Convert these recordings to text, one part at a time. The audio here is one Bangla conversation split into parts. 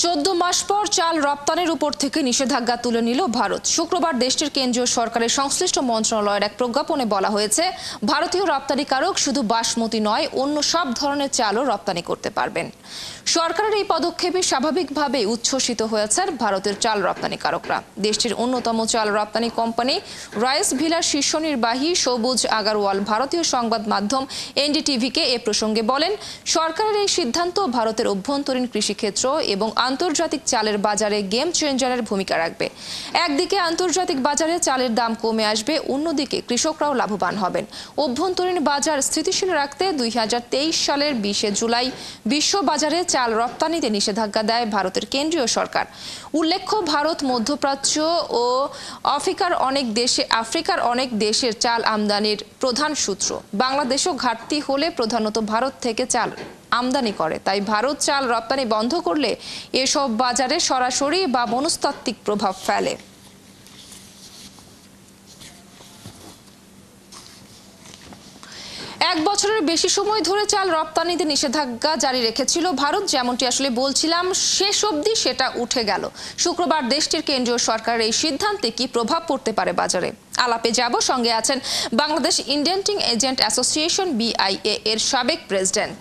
14 মাস পর চাল রপ্তানির উপর থেকে নিষেধাজ্ঞা তুলে নিল ভারত। শুক্রবার দেশটির কেন্দ্রীয় সরকারের সংশ্লিষ্ট মন্ত্রণালয়ের এক প্রজ্ঞাপনে বলা হয়েছে, ভারতীয় রপ্তানিকারক শুধু বাসমতি নয়, অন্য সব ধরনের চালও রপ্তানি করতে পারবেন। সরকারের এই পদক্ষেপে স্বাভাবিকভাবে উচ্ছ্বসিত হয়েছেন ভারতের চাল রপ্তানিকারকরা। দেশটির অন্যতম চাল রপ্তানি কোম্পানি রাইস ভিলার শীর্ষ নির্বাহী সবুজ আগারওয়াল ভারতীয় সংবাদ মাধ্যম এনডিটিভিকে এ প্রসঙ্গে বলেন, সরকারের এই সিদ্ধান্ত ভারতের অভ্যন্তরীণ কৃষিক্ষেত্র এবং আন্তর্জাতিক চালের বাজারে গেম চেঞ্জারের ভূমিকা রাখবে। একদিকে আন্তর্জাতিক বাজারে চালের দাম কমে আসবে, অন্যদিকে কৃষকরাও লাভবান হবেন। অভ্যন্তরীণ বাজার স্থিতিশীল রাখতে 2023 সালের 20 জুলাই বিশ্ব বাজারে চাল রপ্তানিতে নিষেধাজ্ঞা দেয় ভারতের কেন্দ্রীয় সরকার। উল্লেখ্য, ভারত মধ্যপ্রাচ্য ও আফ্রিকার অনেক দেশের চাল আমদানির প্রধান সূত্র। বাংলাদেশও ঘাটতি হলে প্রধানত ভারত থেকে চাল আমদানি করে, তাই ভারত চাল রপ্তানি বন্ধ করলে এসব বাজারে সরাসরি বা মনস্তাত্ত্বিক প্রভাব ফেলে। এক বছরের বেশি সময় ধরে চাল রপ্তানিতে নিষেধাজ্ঞা জারি রেখেছিল ভারত, যেমনটি আসলে বলছিলাম শেষ অবধি সেটা উঠে গেল। শুক্রবার দেশটির কেন্দ্রীয় সরকারের এই সিদ্ধান্তে কি প্রভাব পড়তে পারে বাজারে, আলাপে যাব। সঙ্গে আছেন Bangladesh indenting agent association BIA এর সাবেক প্রেসিডেন্ট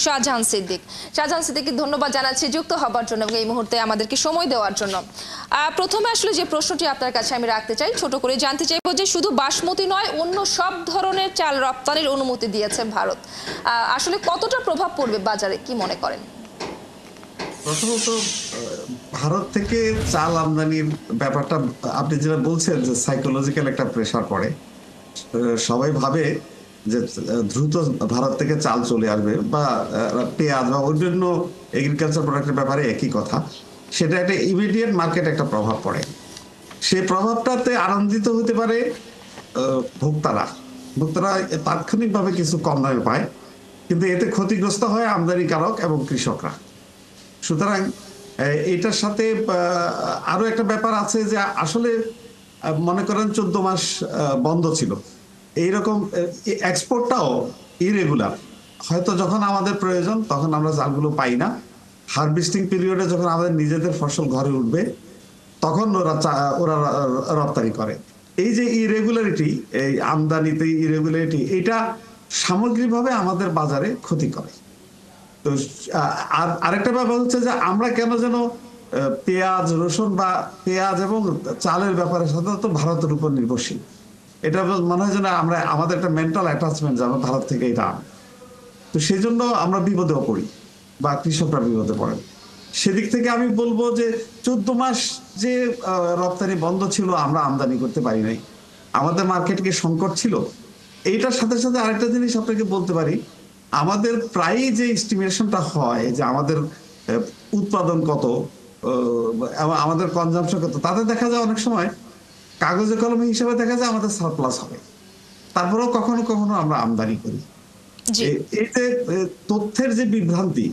শাহজাহান সিদ্দিক। শাহজাহান সিদ্দিককে ধন্যবাদ জানাচ্ছি যুক্ত হবার জন্য এবং এই মুহূর্তে আমাদেরকে সময় দেওয়ার জন্য। প্রথমে আসলে যে প্রশ্নটি আপনার কাছে আমি রাখতে চাই, ছোট করে জানতে চাইবো যে শুধু বাসমতি নয়, অন্য সব ধরনের চাল রপ্তানির অনুমতি দিয়েছে ভারত। আসলে কতটা প্রভাব পড়বে বাজারে, কি মনে করেন? প্রথমত ভারত থেকে চাল আমদানির ব্যাপারটা আপনি যেটা বলছেন যে সাইকোলজিক্যাল একটা প্রেসার পড়ে। সবাই ভাবে যে দ্রুত ভারত থেকে চাল চলে আসবে বা পেঁয়াজ বা অন্যান্য এগ্রিকালচার প্রোডাক্টের ব্যাপারে একই কথা। সেটা একটা ইমিডিয়েট মার্কেট একটা প্রভাব পড়ে। সেই প্রভাবটাতে আনন্দিত হতে পারে ভোক্তারা তাৎক্ষণিকভাবে কিছু কম দামে পায়, কিন্তু এতে ক্ষতিগ্রস্ত হয় আমদানিকারক এবং কৃষকরা। সুতরাং এটার সাথে আরো একটা ব্যাপার আছে যে আসলে মনে করেন 14 মাস বন্ধ ছিল, এইরকম এক্সপোর্টটাও ইরেগুলার। হয়তো যখন আমাদের প্রয়োজন তখন আমরা চালগুলো পাই না, হারভেস্টিং পিরিয়ডে যখন আমাদের নিজেদের ফসল ঘরে উঠবে তখন ওরা রপ্তানি করে। এই যে ইরেগুলারিটি, এই আমদানিতে ইরেগুলারিটি, এটা সামগ্রিকভাবে আমাদের বাজারে ক্ষতি করে। তো আরেকটা ব্যাপার হচ্ছে যে আমরা কেন যেন পেঁয়াজ, রসুন বা পেঁয়াজ এবং চালের ব্যাপারে সাধারণত ভারতের উপর নির্ভরশীল। এটা মনে হয় যেন আমাদের একটা মেন্টাল অ্যাটাচমেন্ট যেন ভারত থেকে এটা। তো সেই জন্য আমরা বিপদেও পড়ি বা কৃষকরা বিপদে পড়েন। সেদিক থেকে আমি বলবো যে 14 মাস যে রপ্তানি বন্ধ ছিল, আমরা আমদানি করতে পারি নাই, আমাদের মার্কেটকে সংকট ছিল। এইটার সাথে সাথে আরেকটা জিনিস আপনাকে বলতে পারি, আমাদের প্রায়ই যে এস্টিমেশনটা হয় যে আমাদের উৎপাদন কত, আমাদের কনজাম্পশন কত, তাতে দেখা যায় অনেক সময় কাগজে কলমে হিসেবে দেখা যায় আমাদের সারপ্লাস হবে, তারপরেও কখনো কখনো আমরা আমদানি করি। এই যে তথ্যের যে বিভ্রান্তি,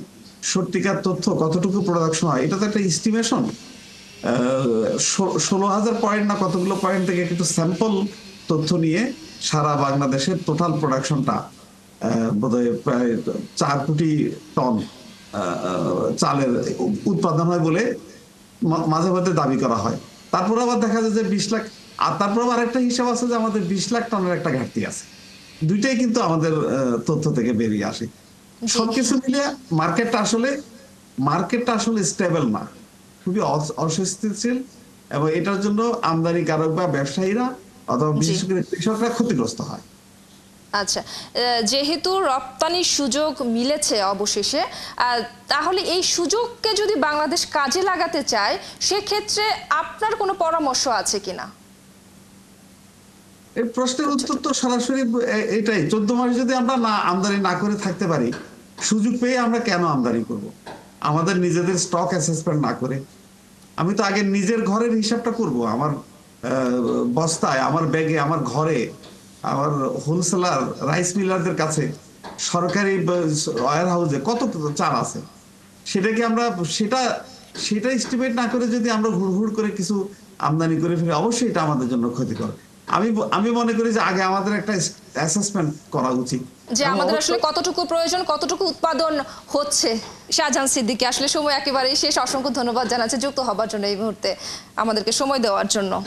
সত্যিকার তথ্য কতটুকু প্রোডাকশন হয়, এটা তো একটা এস্টিমেশন। 16,000 পয়েন্ট না কতগুলো পয়েন্ট থেকে একটু স্যাম্পল তথ্য নিয়ে সারা বাংলাদেশের টোটাল প্রোডাকশনটা বোধহয় প্রায় 4 কোটি টন চালের উৎপাদন হয় বলে মাঝে মাঝে দাবি করা হয়। তারপর আবার দেখা যায় যে 20 লাখ, আর তারপর আবার একটা হিসাব আছে যে আমাদের 20 লাখ টনের একটা ঘাটতি আছে। দুইটাই কিন্তু আমাদের তথ্য থেকে বেরিয়ে আসে। সবকিছু মিলিয়ে মার্কেটটা আসলে স্টেবল না, খুবই অস্থিতিশীল, এবং এটার জন্য আমদানিকারক বা ব্যবসায়ীরা অথবা বিশেষ করে কৃষকরা ক্ষতিগ্রস্ত হয়। আচ্ছা, যেহেতু রপ্তানির সুযোগ মিলেছে অবশেষে, তাহলে এই সুযোগকে যদি বাংলাদেশ কাজে লাগাতে চায়, সেক্ষেত্রে আপনার কোনো পরামর্শ আছে কিনা? এই প্রশ্নের উত্তর তো সরাসরি এটাই, 14 মাস যদি আমরা আমদানি না করে থাকতে পারি, সুযোগ পেয়ে আমরা কেন আমদানি করব? আমাদের নিজেদের স্টক অ্যাসেসমেন্ট না করে। আমি তো আগে নিজের ঘরের হিসাবটা করব। আমার বস্তায়, আমার ব্যাগে, আমার ঘরে, আমার হোলসেলার রাইস মিলারদের কাছে, সরকারি ওয়্যার হাউসে কত চাল আছে, সেটাকে আমরা সেটা এস্টিমেট না করে যদি আমরা হুড় করে কিছু আমদানি করে ফেলি, অবশ্যই এটা আমাদের জন্য ক্ষতিকর। আমি মনে করি যে আগে আমাদের একটা অ্যাসেসমেন্ট করা উচিত যে এবং আমাদের অবশ্য- আসলে কতটুকু প্রয়োজন, কতটুকু উৎপাদন হচ্ছে। শাহজাহান সিদ্দিকী, আসলে সময় একেবারেই শেষ। অসংখ্য ধন্যবাদ জানাচ্ছি যুক্ত হবার জন্য, এই মুহূর্তে আমাদেরকে সময় দেওয়ার জন্য।